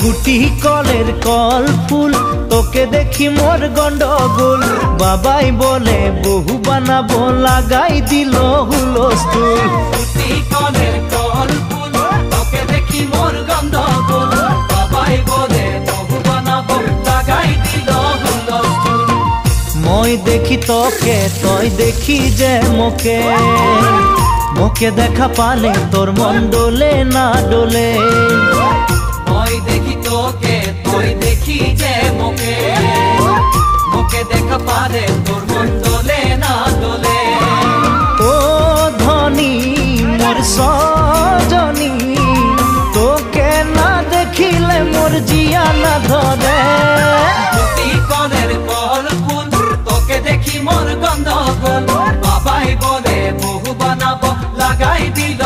গুটি কলের কল ফুল তোকে দেখি মোর গন্ডগোল বাবাই বলে বহু বানাবো লাগাই দিল হুলস্থুল গুটি কলের কল ফুল তোকে দেখি মোর গন্ডগোল বাবাই বলে বহু বানাবো লাগাই দিল হুলস্থুল মই দেখি তোকে তই দেখি যে মোকে মোকে দেখা পালে তোর মন ডোলে না ডোলে মই দেখি তোকে তুই দেখি যে মোকে মোকে দেখা পারে তোর মন দোলে না দোলে ও ধনী মোর সজনী তোকে না দেখিলে মোর জিয়া না ধরে গুটি কলের কল ফুল তোকে দেখি মোর গন্ডগোল বাবাই বলে বহু বানাবো লাগাই দিল